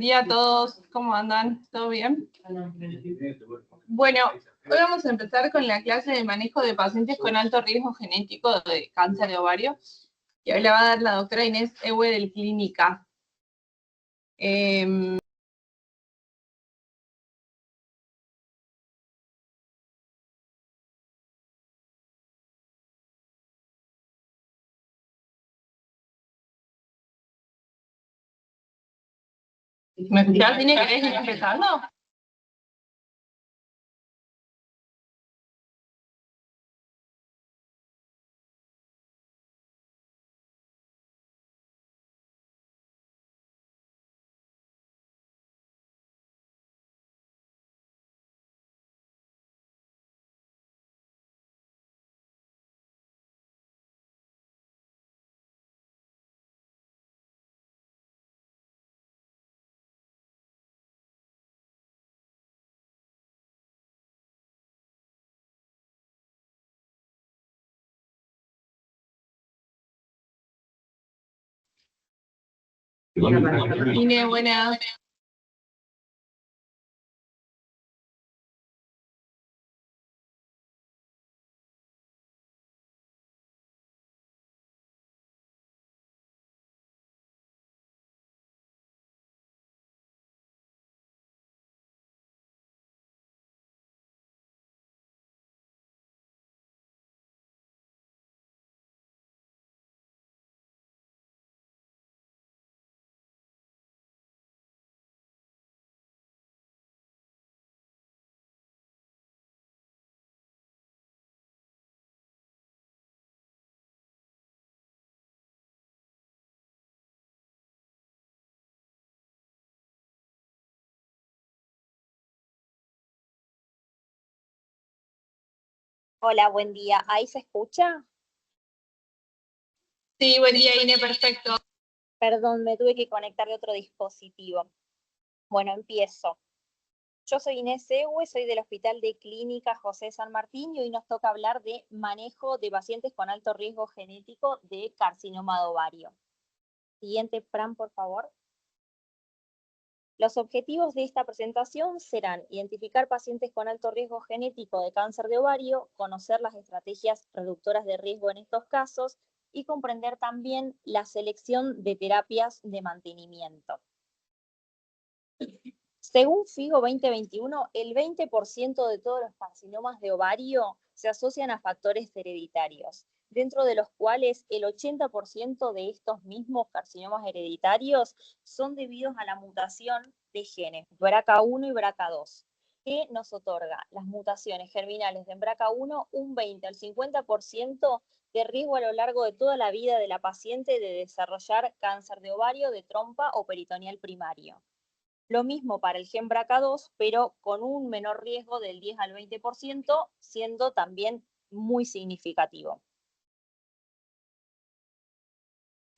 Día a todos, ¿cómo andan? ¿Todo bien? Bueno, hoy vamos a empezar con la clase de manejo de pacientes con alto riesgo genético de cáncer de ovario. Y hoy la va a dar la doctora Inés Ewe del Clínica. ¿Me escuchás, Inés? ¿Querés ir empezando? Inés, buenas. Hola, buen día. ¿Ahí se escucha? Sí, buen día, Inés, perfecto. Perdón, me tuve que conectar de otro dispositivo. Bueno, empiezo. Yo soy Inés Ewe, soy del Hospital de Clínica José San Martín y hoy nos toca hablar de manejo de pacientes con alto riesgo genético de carcinoma de ovario. Siguiente, Fran, por favor. Los objetivos de esta presentación serán identificar pacientes con alto riesgo genético de cáncer de ovario, conocer las estrategias reductoras de riesgo en estos casos y comprender también la selección de terapias de mantenimiento. Según FIGO 2021, el 20% de todos los carcinomas de ovario se asocian a factores hereditarios, dentro de los cuales el 80% de estos mismos carcinomas hereditarios son debidos a la mutación de genes BRCA1 y BRCA2, que nos otorga las mutaciones germinales de BRCA1 un 20 al 50% de riesgo a lo largo de toda la vida de la paciente de desarrollar cáncer de ovario, de trompa o peritoneal primario. Lo mismo para el gen BRCA2, pero con un menor riesgo del 10 al 20%, siendo también muy significativo.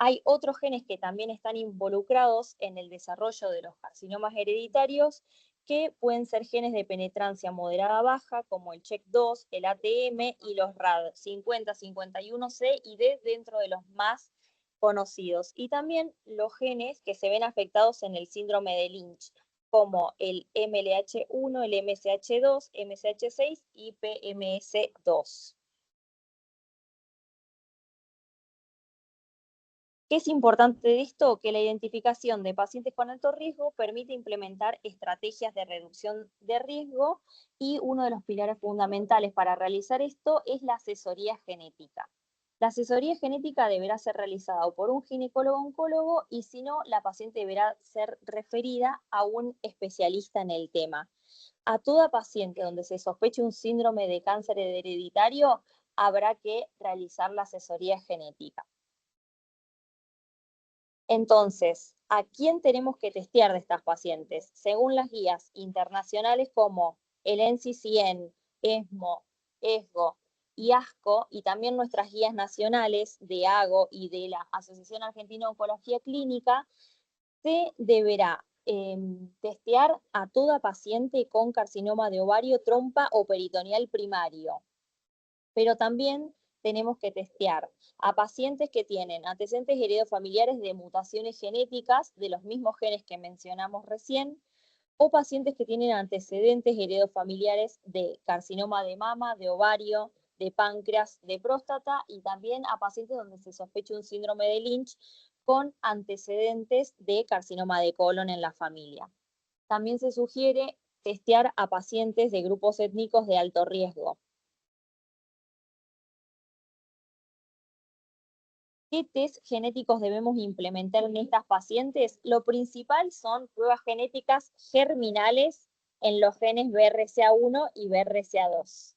Hay otros genes que también están involucrados en el desarrollo de los carcinomas hereditarios, que pueden ser genes de penetrancia moderada-baja, como el CHEK2, el ATM y los RAD 50, 51C y D, dentro de los más conocidos. Y también los genes que se ven afectados en el síndrome de Lynch, como el MLH1, el MSH2, MSH6 y PMS2. ¿Qué es importante de esto? Que la identificación de pacientes con alto riesgo permite implementar estrategias de reducción de riesgo y uno de los pilares fundamentales para realizar esto es la asesoría genética. La asesoría genética deberá ser realizada por un ginecólogo-oncólogo y si no, la paciente deberá ser referida a un especialista en el tema. A toda paciente donde se sospeche un síndrome de cáncer hereditario, habrá que realizar la asesoría genética. Entonces, ¿a quién tenemos que testear de estas pacientes? Según las guías internacionales como el NCCN, ESMO, ESGO y ASCO, y también nuestras guías nacionales de AGO y de la Asociación Argentina de Oncología Clínica, se deberá testear a toda paciente con carcinoma de ovario, trompa o peritoneal primario. Pero también tenemos que testear a pacientes que tienen antecedentes heredofamiliares de mutaciones genéticas de los mismos genes que mencionamos recién, o pacientes que tienen antecedentes heredofamiliares de carcinoma de mama, de ovario, de páncreas, de próstata, y también a pacientes donde se sospecha un síndrome de Lynch con antecedentes de carcinoma de colon en la familia. También se sugiere testear a pacientes de grupos étnicos de alto riesgo. ¿Qué test genéticos debemos implementar en estas pacientes? Lo principal son pruebas genéticas germinales en los genes BRCA1 y BRCA2.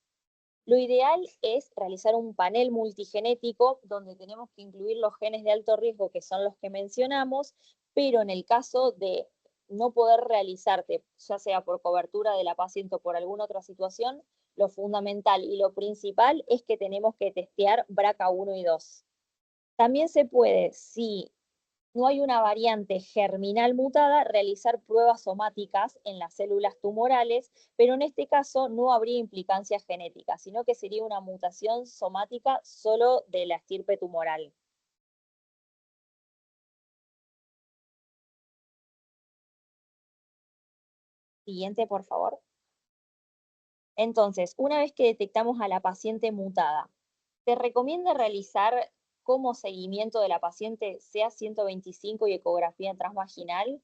Lo ideal es realizar un panel multigenético donde tenemos que incluir los genes de alto riesgo, que son los que mencionamos, pero en el caso de no poder realizarte, ya sea por cobertura de la paciente o por alguna otra situación, lo fundamental y lo principal es que tenemos que testear BRCA1 y 2. También se puede, si no hay una variante germinal mutada, realizar pruebas somáticas en las células tumorales, pero en este caso no habría implicancia genética, sino que sería una mutación somática solo de la estirpe tumoral. Siguiente, por favor. Entonces, una vez que detectamos a la paciente mutada, se recomienda realizar como seguimiento de la paciente CA 125 y ecografía transvaginal.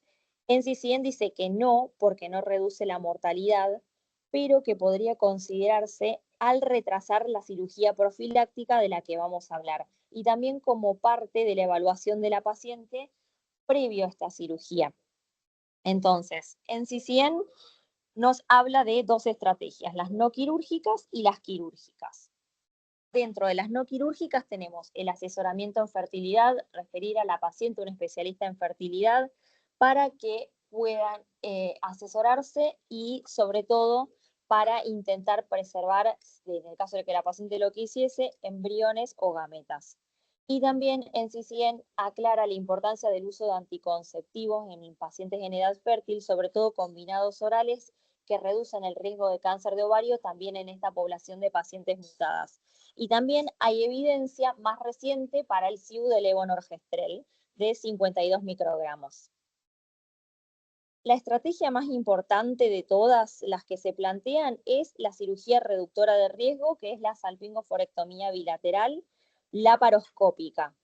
NCCN dice que no, porque no reduce la mortalidad, pero que podría considerarse al retrasar la cirugía profiláctica de la que vamos a hablar, y también como parte de la evaluación de la paciente previo a esta cirugía. Entonces, NCCN nos habla de dos estrategias, las no quirúrgicas y las quirúrgicas. Dentro de las no quirúrgicas tenemos el asesoramiento en fertilidad, referir a la paciente a un especialista en fertilidad para que puedan asesorarse y sobre todo para intentar preservar, en el caso de que la paciente lo quisiese, embriones o gametas. Y también NCCN aclara la importancia del uso de anticonceptivos en pacientes en edad fértil, sobre todo combinados orales, que reducen el riesgo de cáncer de ovario también en esta población de pacientes mutadas. Y también hay evidencia más reciente para el CIU de levonorgestrel de 52 microgramos. La estrategia más importante de todas las que se plantean es la cirugía reductora de riesgo, que es la salpingoforectomía bilateral laparoscópica.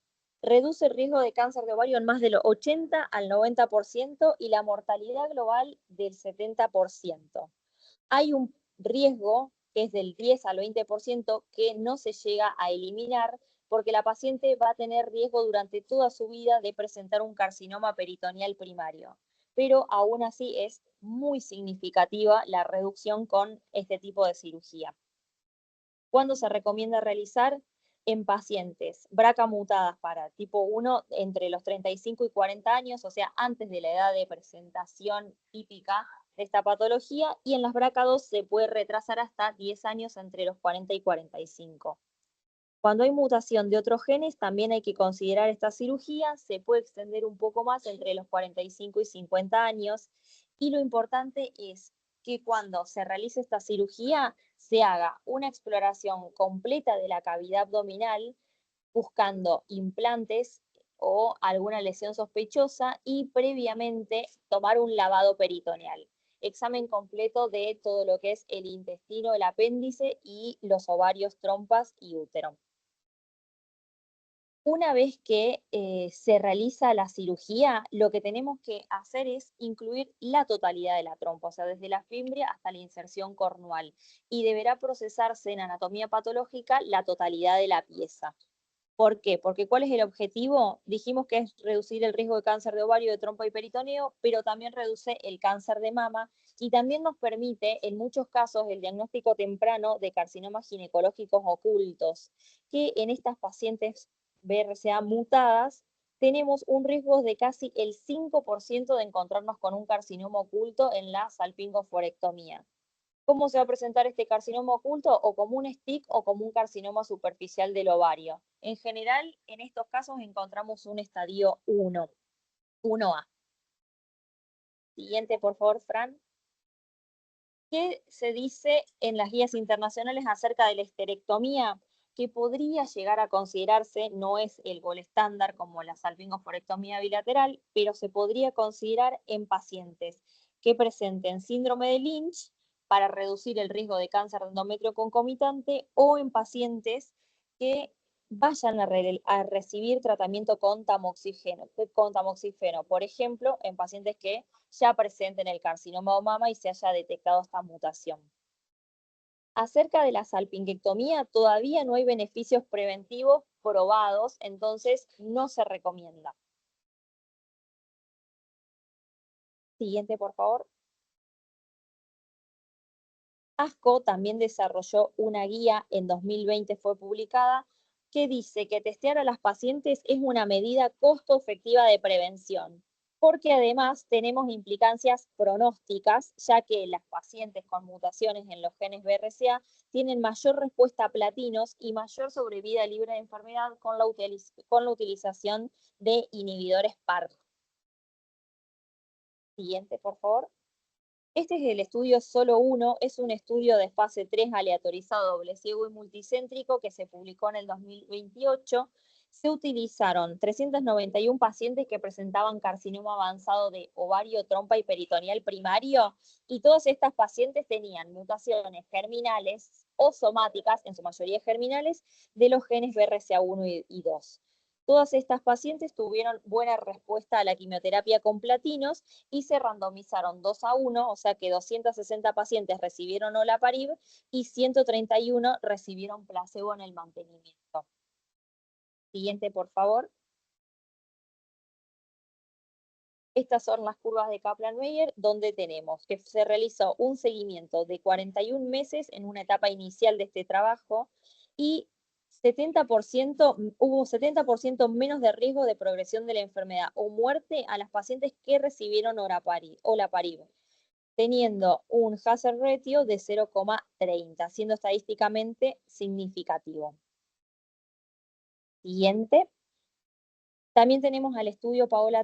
Reduce el riesgo de cáncer de ovario en más del 80 al 90% y la mortalidad global del 70%. Hay un riesgo que es del 10 al 20% que no se llega a eliminar porque la paciente va a tener riesgo durante toda su vida de presentar un carcinoma peritoneal primario. Pero aún así es muy significativa la reducción con este tipo de cirugía. ¿Cuándo se recomienda realizar? En pacientes BRCA mutadas para tipo 1 entre los 35 y 40 años, o sea, antes de la edad de presentación típica de esta patología, y en las BRCA2 se puede retrasar hasta 10 años entre los 40 y 45. Cuando hay mutación de otros genes, también hay que considerar esta cirugía, se puede extender un poco más entre los 45 y 50 años, y lo importante es que cuando se realice esta cirugía se haga una exploración completa de la cavidad abdominal buscando implantes o alguna lesión sospechosa y previamente tomar un lavado peritoneal. Examen completo de todo lo que es el intestino, el apéndice y los ovarios, trompas y útero. Una vez que se realiza la cirugía, lo que tenemos que hacer es incluir la totalidad de la trompa, o sea, desde la fimbria hasta la inserción cornual, y deberá procesarse en anatomía patológica la totalidad de la pieza. ¿Por qué? Porque ¿cuál es el objetivo? Dijimos que es reducir el riesgo de cáncer de ovario, de trompa y peritoneo, pero también reduce el cáncer de mama y también nos permite, en muchos casos, el diagnóstico temprano de carcinomas ginecológicos ocultos, que en estas pacientes BRCA mutadas tenemos un riesgo de casi el 5% de encontrarnos con un carcinoma oculto en la salpingoforectomía. ¿Cómo se va a presentar este carcinoma oculto? O como un STIC o como un carcinoma superficial del ovario. En general, en estos casos encontramos un estadio 1, 1A. Siguiente, por favor, Fran. ¿Qué se dice en las guías internacionales acerca de la esterectomía? que podría llegar a considerarse, no es el gol estándar como la salpingoforectomía bilateral, pero se podría considerar en pacientes que presenten síndrome de Lynch para reducir el riesgo de cáncer de endometrio concomitante, o en pacientes que vayan a recibir tratamiento con tamoxifeno, por ejemplo, en pacientes que ya presenten el carcinoma de mama y se haya detectado esta mutación. Acerca de la salpingectomía, todavía no hay beneficios preventivos probados, entonces no se recomienda. Siguiente, por favor. ASCO también desarrolló una guía, en 2020 fue publicada, que dice que testear a las pacientes es una medida costo efectiva de prevención, porque además tenemos implicancias pronósticas, ya que las pacientes con mutaciones en los genes BRCA tienen mayor respuesta a platinos y mayor sobrevida libre de enfermedad con la utilización de inhibidores PARP. Siguiente, por favor. Este es el estudio solo 1, es un estudio de fase 3 aleatorizado, doble ciego y multicéntrico que se publicó en el 2028. Se utilizaron 391 pacientes que presentaban carcinoma avanzado de ovario, trompa y peritoneal primario, y todas estas pacientes tenían mutaciones germinales o somáticas, en su mayoría germinales, de los genes BRCA1 y 2. Todas estas pacientes tuvieron buena respuesta a la quimioterapia con platinos y se randomizaron 2-1, o sea que 260 pacientes recibieron olaparib y 131 recibieron placebo en el mantenimiento. Siguiente, por favor. Estas son las curvas de Kaplan-Meier, donde tenemos que se realizó un seguimiento de 41 meses en una etapa inicial de este trabajo y hubo 70% menos de riesgo de progresión de la enfermedad o muerte a las pacientes que recibieron olaparib, teniendo un hazard ratio de 0,30, siendo estadísticamente significativo. Siguiente. También tenemos al estudio Paola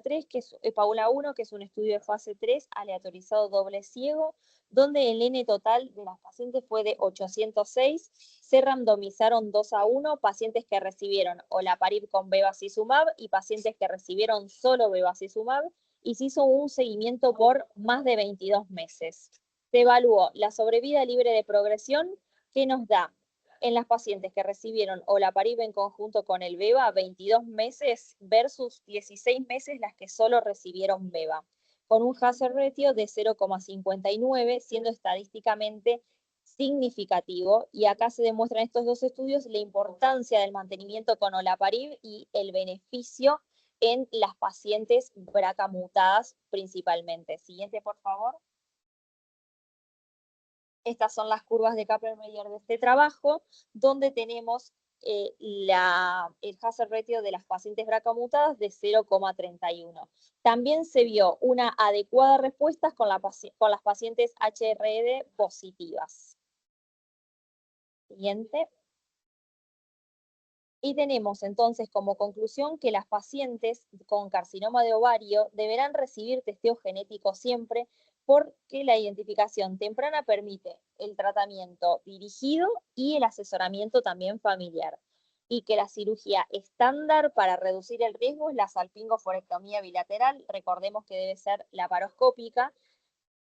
1, que es un estudio de fase 3, aleatorizado doble ciego, donde el N total de las pacientes fue de 806, se randomizaron 2-1, pacientes que recibieron olaparib con bevacizumab y pacientes que recibieron solo bevacizumab, y se hizo un seguimiento por más de 22 meses. Se evaluó la sobrevida libre de progresión, que nos da en las pacientes que recibieron olaparib en conjunto con el beva 22 meses versus 16 meses las que solo recibieron beva, con un hazard ratio de 0,59, siendo estadísticamente significativo, y acá se demuestra en estos dos estudios la importancia del mantenimiento con olaparib y el beneficio en las pacientes BRCA mutadas principalmente. Siguiente, por favor. Estas son las curvas de Kaplan-Meier de este trabajo, donde tenemos el hazard ratio de las pacientes BRCA mutadas de 0,31. También se vio una adecuada respuesta con las pacientes HRD positivas. Siguiente. Y tenemos entonces como conclusión que las pacientes con carcinoma de ovario deberán recibir testeo genético siempre, porque la identificación temprana permite el tratamiento dirigido y el asesoramiento también familiar. Y que la cirugía estándar para reducir el riesgo es la salpingoforectomía bilateral, recordemos que debe ser laparoscópica,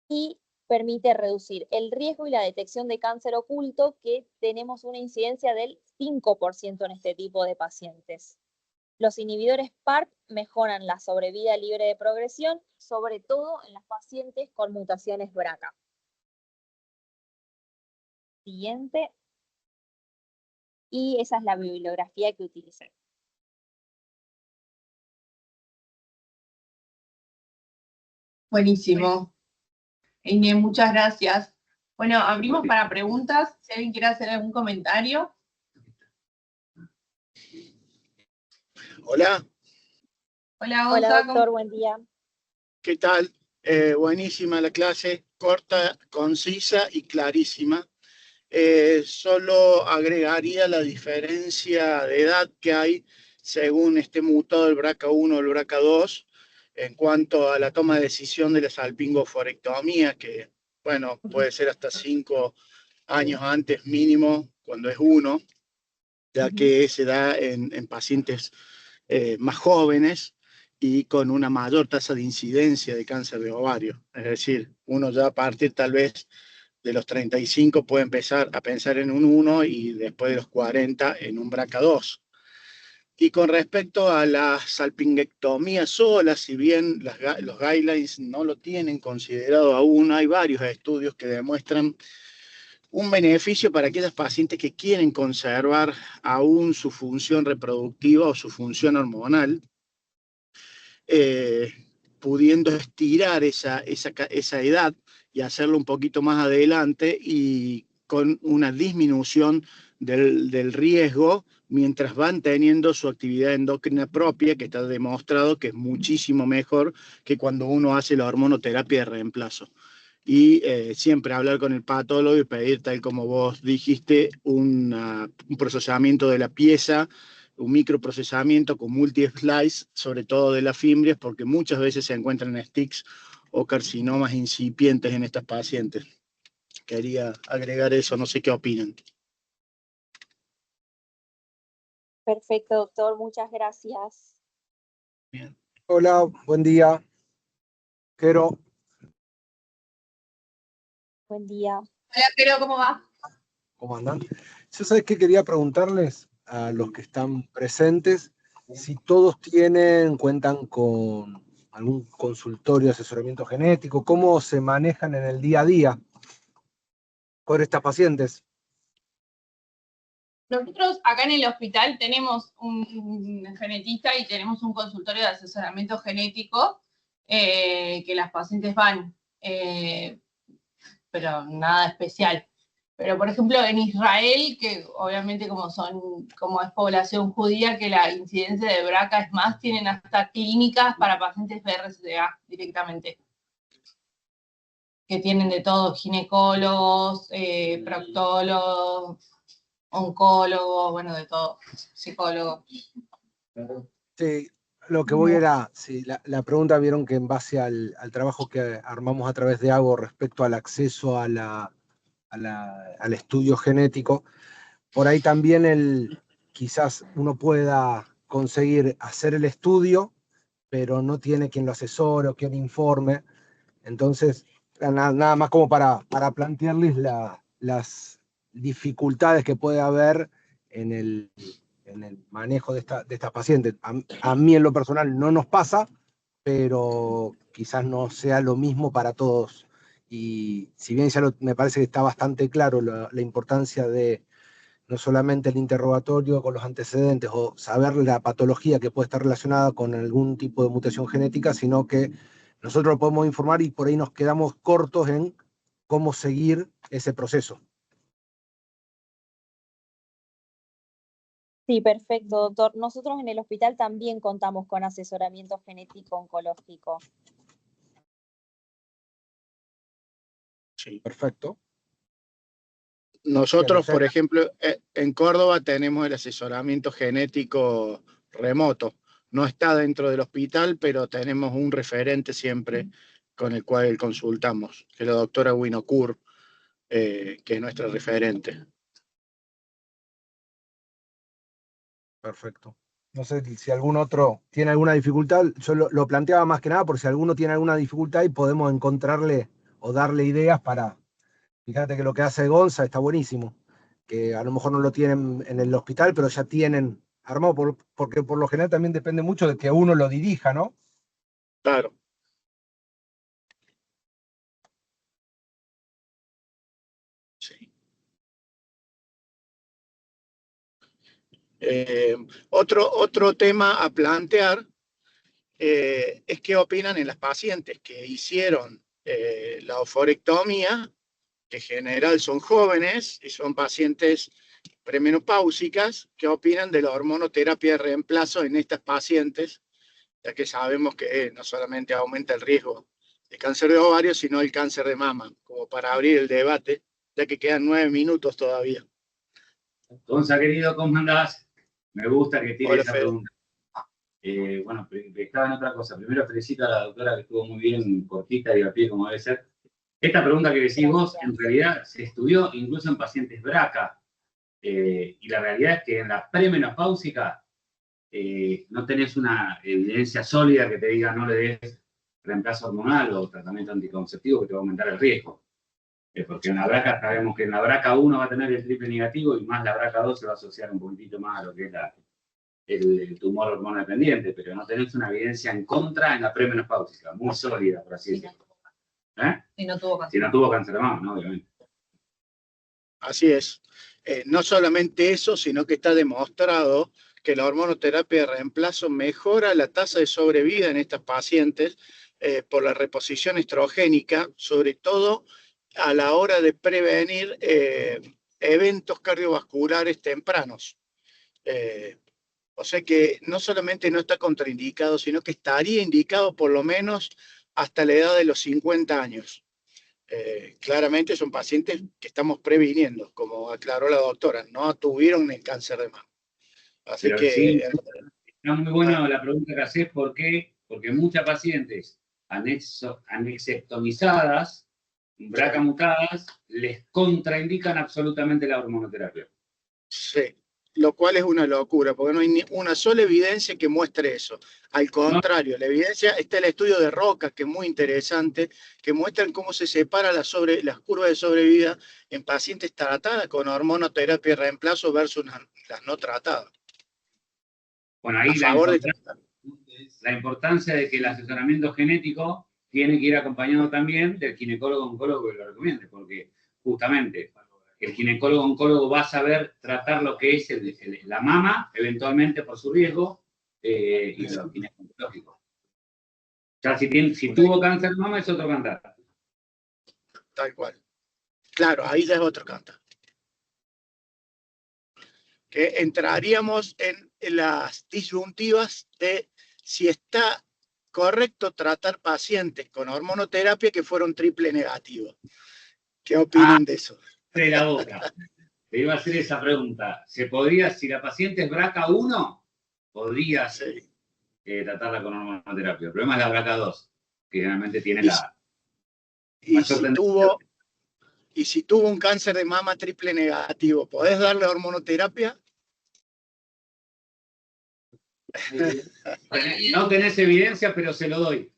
y permite reducir el riesgo y la detección de cáncer oculto, que tenemos una incidencia del 5% en este tipo de pacientes. Los inhibidores PARP mejoran la sobrevida libre de progresión, sobre todo en las pacientes con mutaciones BRCA. Siguiente. Y esa es la bibliografía que utilicé. Buenísimo. Inés, muchas gracias. Bueno, abrimos para preguntas. Si alguien quiere hacer algún comentario. Hola. Hola, Hola, doctor, buen día. ¿Qué tal? Buenísima la clase, corta, concisa y clarísima. Solo agregaría la diferencia de edad que hay según esté mutado el BRCA1 o el BRCA2 en cuanto a la toma de decisión de la salpingoforectomía, que, bueno, puede ser hasta 5 años antes mínimo, cuando es 1. ya que se da en pacientes más jóvenes y con una mayor tasa de incidencia de cáncer de ovario. Es decir, uno ya a partir tal vez de los 35 puede empezar a pensar en un 1 y después de los 40 en un BRCA2. Y con respecto a la salpingectomía sola, si bien los guidelines no lo tienen considerado aún, hay varios estudios que demuestran un beneficio para aquellas pacientes que quieren conservar aún su función reproductiva o su función hormonal, eh, pudiendo estirar esa edad y hacerlo un poquito más adelante y con una disminución del riesgo mientras van teniendo su actividad endocrina propia, que está demostrado que es muchísimo mejor que cuando uno hace la hormonoterapia de reemplazo. Y siempre hablar con el patólogo y pedir, tal como vos dijiste, un procesamiento de la pieza, un microprocesamiento con multi-slice, sobre todo de las fimbrias, porque muchas veces se encuentran sticks o carcinomas incipientes en estas pacientes. Quería agregar eso, no sé qué opinan. Perfecto, doctor, muchas gracias. Bien. Hola, buen día. Quiero, Buen día. Hola, pero ¿cómo va? ¿cómo andan? Yo sabes que quería preguntarles a los que están presentes si todos cuentan con algún consultorio de asesoramiento genético, cómo se manejan en el día a día con estas pacientes. Nosotros acá en el hospital tenemos un genetista y tenemos un consultorio de asesoramiento genético que las pacientes van, pero nada especial. Pero, por ejemplo, en Israel, que obviamente como es población judía, que la incidencia de BRCA es más, tienen hasta clínicas para pacientes BRCA directamente. Que tienen de todo, ginecólogos, proctólogos, oncólogos, bueno, de todo, psicólogos. Sí, lo que voy era, sí, la pregunta vieron que en base al trabajo que armamos a través de AGO respecto al acceso al estudio genético, por ahí también quizás uno pueda conseguir hacer el estudio, pero no tiene quien lo asesore o quien informe. Entonces, nada más como para plantearles las dificultades que puede haber en el manejo de estas pacientes. A mí en lo personal no nos pasa, pero quizás no sea lo mismo para todos. Y si bien me parece que está bastante claro la importancia de no solamente el interrogatorio con los antecedentes o saber la patología que puede estar relacionada con algún tipo de mutación genética, sino que nosotros lo podemos informar y por ahí nos quedamos cortos en cómo seguir ese proceso. Sí, perfecto, doctor. Nosotros en el hospital también contamos con asesoramiento genético oncológico. Sí. Perfecto. Nosotros, por ejemplo, en Córdoba tenemos el asesoramiento genético remoto. No está dentro del hospital, pero tenemos un referente siempre con el cual consultamos, que es la doctora Winocur, que es nuestra referente. Perfecto. No sé si algún otro tiene alguna dificultad. Yo lo planteaba más que nada por si alguno tiene alguna dificultad y podemos encontrarle o darle ideas para... Fíjate que lo que hace Gonza está buenísimo, que a lo mejor no lo tienen en el hospital, pero ya tienen armado, porque por lo general también depende mucho de que uno lo dirija, ¿no? Claro. Sí. Otro tema a plantear es qué opinan en las pacientes que hicieron la oforectomía, que en general son jóvenes y son pacientes premenopáusicas, qué opinan de la hormonoterapia de reemplazo en estas pacientes, ya que sabemos que no solamente aumenta el riesgo de cáncer de ovario, sino el cáncer de mama, como para abrir el debate, ya que quedan 9 minutos todavía. Gonza, querido, ¿cómo andás? Me gusta que tire esa pregunta. Bueno, estaba en otra cosa. Primero felicito a la doctora que estuvo muy bien, cortita y a pie como debe ser. Esta pregunta que decís vos, en realidad se estudió incluso en pacientes BRCA. Y la realidad es que en la premenopáusica no tenés una evidencia sólida que te diga no le des reemplazo hormonal o tratamiento anticonceptivo que te va a aumentar el riesgo. Porque en la BRCA sabemos que en la BRCA1 va a tener el triple negativo y más la BRCA2 se va a asociar un poquitito más a lo que es el tumor hormona dependiente, pero no tenés una evidencia en contra en la premenopáusica, muy sólida, por así decirlo. Si no tuvo cáncer. Si no tuvo cáncer de mama, ¿no? Obviamente. Así es. No solamente eso, sino que está demostrado que la hormonoterapia de reemplazo mejora la tasa de sobrevida en estas pacientes por la reposición estrogénica, sobre todo a la hora de prevenir eventos cardiovasculares tempranos. O sea que no solamente no está contraindicado, sino que estaría indicado por lo menos hasta la edad de los 50 años. Claramente son pacientes que estamos previniendo, como aclaró la doctora, no tuvieron el cáncer de mama. Así pero que... sí, está muy buena la pregunta que haces, ¿por qué? Porque muchas pacientes anexectomizadas, BRCA mutadas, les contraindican absolutamente la hormonoterapia. Sí, lo cual es una locura, porque no hay ni una sola evidencia que muestre eso. Al contrario, la evidencia está el estudio de Roca, que es muy interesante, que muestran cómo se separan las curvas de sobrevida en pacientes tratadas con hormonoterapia de reemplazo versus las no tratadas. Bueno, ahí la importancia de que el asesoramiento genético tiene que ir acompañado también del ginecólogo-oncólogo que lo recomiende, porque justamente el ginecólogo-oncólogo va a saber tratar lo que es la mama, eventualmente por su riesgo, y lo ginecológico. Ya si tuvo cáncer de mama es otro cantar. Tal cual. Claro, ahí ya es otro cantar. Que entraríamos en las disyuntivas de si está correcto tratar pacientes con hormonoterapia que fueron triple negativos. ¿Qué opinan de eso? De la boca. Te iba a hacer esa pregunta. ¿Se podría, si la paciente es BRCA1, podría tratarla con hormonoterapia? El problema es la BRCA2, que generalmente tiene y si tuvo un cáncer de mama triple negativo, ¿podés darle hormonoterapia? No tenés evidencia, pero se lo doy.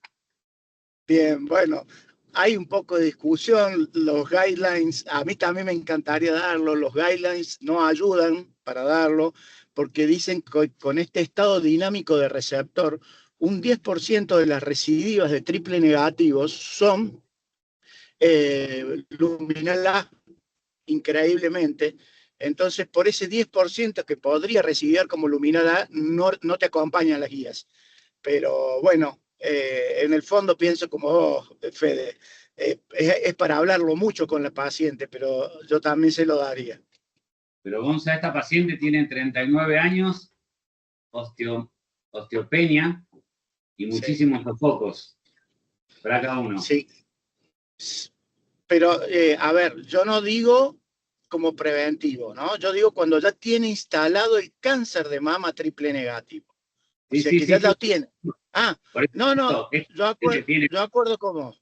Bien, bueno, hay un poco de discusión, los guidelines, a mí también me encantaría darlo, los guidelines no ayudan para darlo, porque dicen que con este estado dinámico de receptor, un 10% de las recidivas de triple negativos son luminal A, increíblemente. Entonces, por ese 10% que podría recibir como luminal A, no te acompañan las guías. Pero bueno, en el fondo pienso como vos, Fede, es para hablarlo mucho con la paciente, pero yo también se lo daría. Pero Gonza, esta paciente tiene 39 años, osteopenia y muchísimos sofocos. BRCA1. Sí. Pero, a ver, yo no digo como preventivo, ¿no? Yo digo cuando ya tiene instalado el cáncer de mama triple negativo. O sea, que ya lo tiene. Ah, no, yo acuerdo como.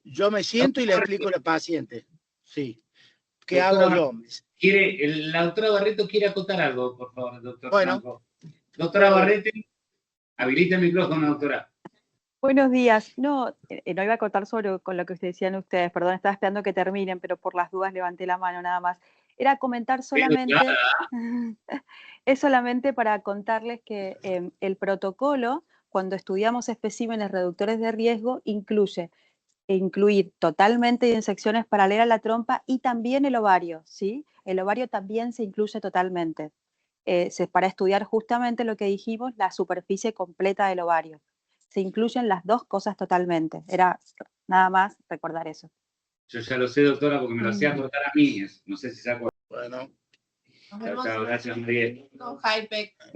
Yo me siento y le explico a la paciente. Sí. ¿Qué hago yo? La doctora Barreto quiere acotar algo, por favor, doctor. Bueno. Franco. Doctora Barreto, habilita el micrófono, doctora. Buenos días. No iba a contar con lo que decían ustedes, perdón, estaba esperando que terminen, pero por las dudas levanté la mano nada más. Era comentar solamente, es solamente para contarles que el protocolo, cuando estudiamos especímenes reductores de riesgo, incluir totalmente disecciones paralelas a la trompa y también el ovario, ¿sí? El ovario también se incluye totalmente, para estudiar justamente lo que dijimos, la superficie completa del ovario. Se incluyen las dos cosas totalmente. Era nada más recordar eso. Yo ya lo sé, doctora, porque me lo hacía cortar a mí. No sé si se acuerdan. Bueno. Chao, gracias, María. Con Hypec.